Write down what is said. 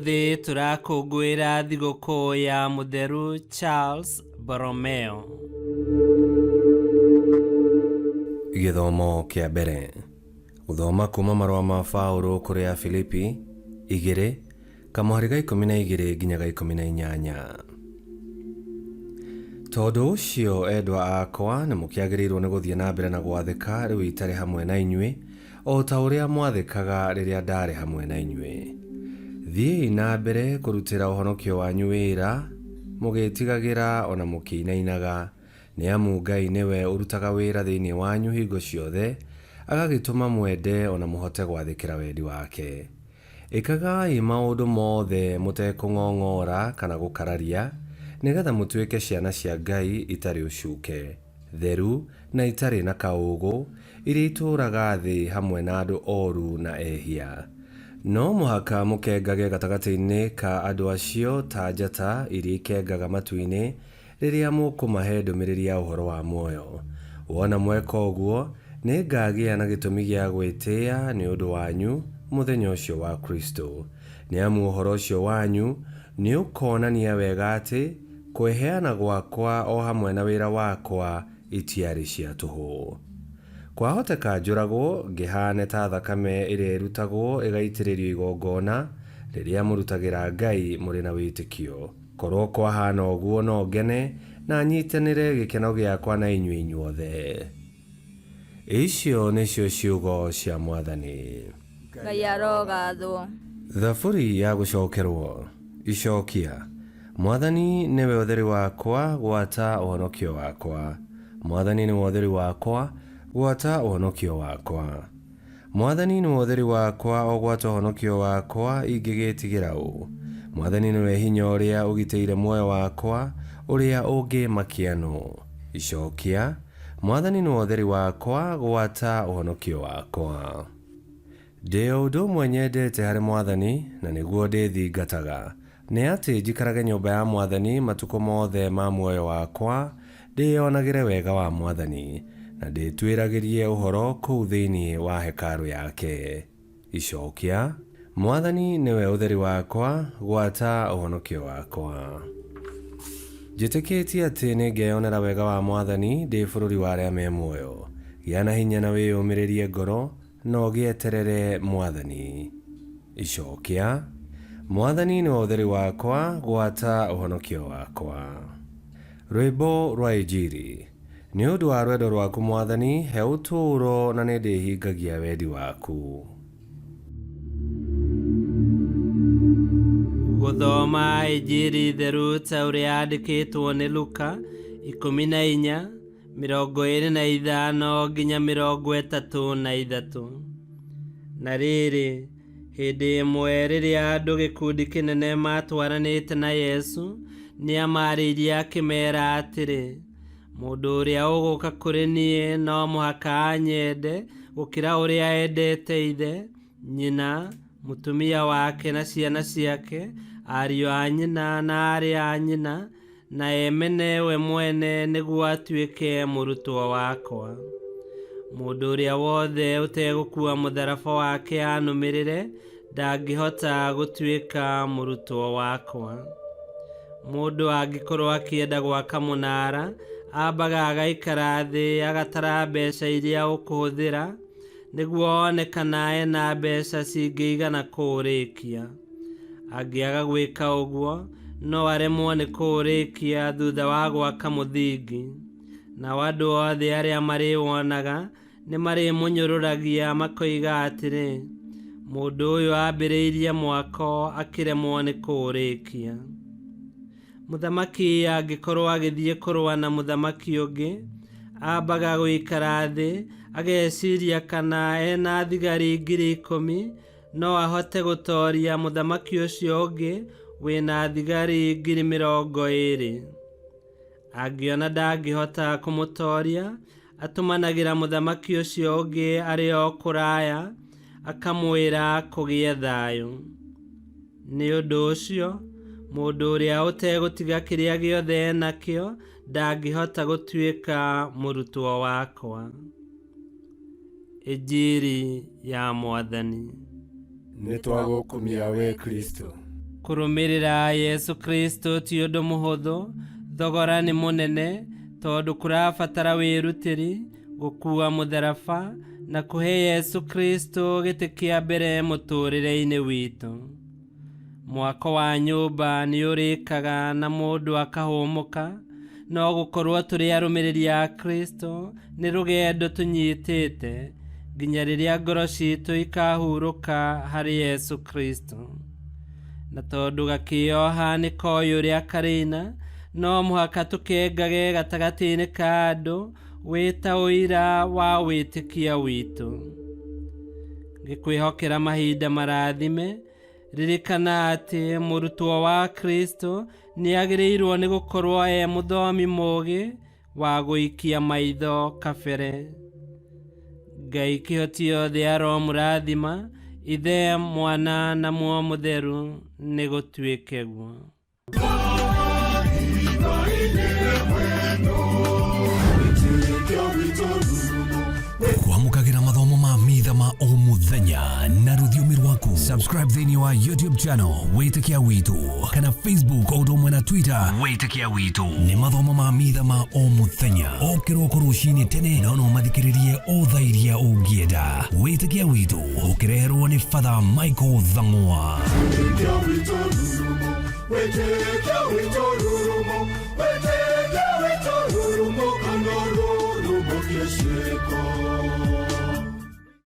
Umuthi turakungwira thigũkũ ya Mutheru Charles Borromeo. Gĩthomo kĩa mbere. Gũthoma kuma marũa ma Paũlũ kũrĩ Afilipi 2:12 nginya 18. Tondũ ũcio endwa akwa nĩ mũkĩagĩrĩirwo nĩ gũthiĩ na mbere na gwathĩka rĩu itarĩ hamwe na inyuĩ, o ta ũrĩa mwathĩkaga rĩrĩa ndarĩ hamwe na inyuĩ. Thiĩi na mbere kũrutĩra ũhonokio wanyu wĩra, mũgĩtigagĩra ona mũkĩinainaga, nĩ amu Ngai nĩwe ũrutaga wĩra thĩinĩ wanyu hingo ciothe, agagĩtũma mwende ona mũhote gwathĩkĩra wendi wake. Ĩkagai maũndũ mothe mũtekũng'ong'ora kana gũkararia, nĩgetha mũtuĩke ciana cia Ngai itarĩ ũcuke, theru na itarĩ na kaũgũ, iria itũũraga thĩ hamwe na andũ oru na ehia. No mũhaka mũkengage gatagatĩ-inĩ ka andũ acio ta njata iria ikengaga matu-inĩ rĩrĩa mũkũmahe ndũmĩrĩri ya ũhoro wa muoyo. Wona mweka ũguo, nĩ ngagĩa na gĩtũmi gĩa gwĩtĩĩa nĩ ũndũ wanyu mũthenya ũcio wa Kristo. Nĩ amu ũhoro ũcio wanyu nĩ ũkonania wega atĩ kwĩheana gwakwa o hamwe na wĩra wakwa itiarĩ cia tũhũ. Kwahoteka njũragwo ngĩhane ta thakame ĩrĩa ĩrutagwo ĩgaitĩrĩrio igongona rĩrĩa mũrutagĩra Ngai mũrĩ na wĩtĩkio. Korwo kwahana ũguo no ngene na nyitanĩre gĩkeno gĩakwa na inyuĩ inyuothe. Icio nĩcio ciugo cia Mwathani. Ngai arogathwo. Thaburi ya gũcokerwo. Icokia. Mwathani nĩwe ũtheri wakwa, gwata ũhonokio wakwa. Mwathani nĩwe ũtheri wakwa, gwata ũhonokio wakwa. Mwathani nĩwe ũtheri wakwa, o gwata ũhonokio wakwa ingĩgĩtigĩra ũ. Mwathani nĩwe hinya ũrĩa ũgitĩire muoyo wakwa, ũrĩa ũngĩmakia nũ. Icokia. Mwathani nĩwe ũtheri wakwa, gwata ũhonokio wakwa. Ndĩ ũndũ ũmwe nyendete harĩ Mwathani, na nĩguo ndĩthingataga, nĩ atĩ njikarage nyũmba ya Mwathani matukũ mothe ma muoyo wakwa, ndĩonagĩre wega wa Mwathani, na ndĩtuĩragĩrie ũhoro kũu thĩinĩ wa hekarũ yake. Icokia. Mwathani nĩwe ũtheri wakwa, gwata ũhonokio wakwa. Njĩtĩkĩtie atĩ nĩngeyonera wega wa Mwathani ndĩ bũrũri wa arĩa me muoyo. Gĩa na hinya na wĩyũmĩrĩrie ngoro, no gĩeterere Mwathani. Icokia. Mwathani nĩwe ũtheri wakwa, gwata ũhonokio wakwa. Rwĩmbo rwa Injili. Nĩ ũndũ wa rwendo rwaku Mwathani, he ũtũũro na nĩndĩhingagia wendi waku. Gũthoma Injili theru ta ũrĩa yandĩkĩtwo nĩ Luka 14:25 nginya 33. Na rĩrĩ, hĩndĩ ĩmwe rĩrĩa andũ gĩkundi kĩnene matwaranĩte na Yesu, nĩamarĩirie akĩmeera atĩrĩ, mũndũ ũrĩa ũgũka kũrĩ niĩ no mũhaka anyende gũkĩra ũrĩa endete ithe, nyina, mũtumia wake na ciana ciake, ariũ a nyina na aarĩ a nyina, na emene we mwene nĩguo atuĩke mũrutwo wakwa. Mũndũ ũrĩa wothe ũtegũkua mũtharaba wake anũmĩrĩre, ndangĩhota gũtuĩka mũrutwo wakwa. Mũndũ angĩkorwo akĩenda gwaka mũnara, ambaga agaikara thĩ agatara mbeca iria ũkũhũthĩra, nĩguo one kana ena mbeca cingĩigana kũũrĩkia. Angĩaga gwĩka ũguo, no aremwo nĩ kũũrĩkia thutha wa gwaka mũthingi. Nao andũ othe arĩa marĩwonaga nĩ marĩmũnyũrũragia makoiga atĩrĩ, mũndũ ũyũ ambĩrĩirie mwako akĩremwo nĩ kũũrĩkia. Mũthamaki angĩkorwo agĩthiĩ kũrũa na mũthamaki ũngĩ, ambaga gũikara thĩ ageciria kana ena thigari 10,000 no ahote gũtooria mũthamaki ũcio ũngĩ wĩna thigari 20,000. Angĩona ndangĩhota kũmũtooria, atũmanagĩra mũthamaki ũcio ũngĩ arĩ o kũraya, akamwĩra kũgĩe thayũ. Nĩ ũndũ ũcio, mũndũ ũrĩa ũtegũtiga kĩrĩa gĩothe enakĩo ndangĩhota gũtuĩka mũrutwo wakwa. Injili ya Mwathani. Nĩ twagũkumia we Kristo. kũrũmĩrĩra Yesu Kristo ti ũndũ mũhũthũ, thogora nĩ mũnene, tondũ kũrabatara wĩrutĩri, gũkua mũtharaba na kũhe Yesu Kristo gĩtĩ kĩa mbere mũtũrĩre-inĩ witũ. Mwako wa nyũmba nĩ ũrĩkaga na mũndũ akahũmũka, no gũkorwo tũrĩ arũmĩrĩri a Kristo nĩ rũgendo tũnyitĩte nginya rĩrĩa ngoro citũ ikahurũka harĩ Yesu Kristo. Na tondũ gakĩoha nĩ koĩ ũrĩa karĩna, no mũhaka tũkengage gatagatĩ-inĩ ka andũ wĩta ũira wa wĩtĩkia witũ. Gĩkwĩhokera mahinda marathime, ririkana atĩ mũrutwo wa Kristo nĩ agĩrĩirwo nĩ gũkorwo mũthomi mũũgĩ wa gũikia maitho kabere. Ngai kĩhoti yothe aromũrathima, Ithe, Mwana na Muoyo Mũtheru, nĩ gũtuĩke guo. Kwamũkagĩra mathomo ma mitha ma o mũthenya na rũthiomi rwaku. Subscribe thĩinĩ wa YouTube channel Wĩtĩkia Witũ, kana Facebook o ũndũ ũmwe na Twitter Wĩtĩkia Witũ. Nĩ mathomo ma mitha ma o mũthenya, o kĩroko rũcinĩ tene, no mathikĩrĩrie o thaa iria ũngĩenda. Wĩtĩkia Witũ ũkĩreherwo nĩ Father Michael Thang'wa. Wĩtĩkia Witũ, Wĩtĩkia Witũ, Wĩtĩkia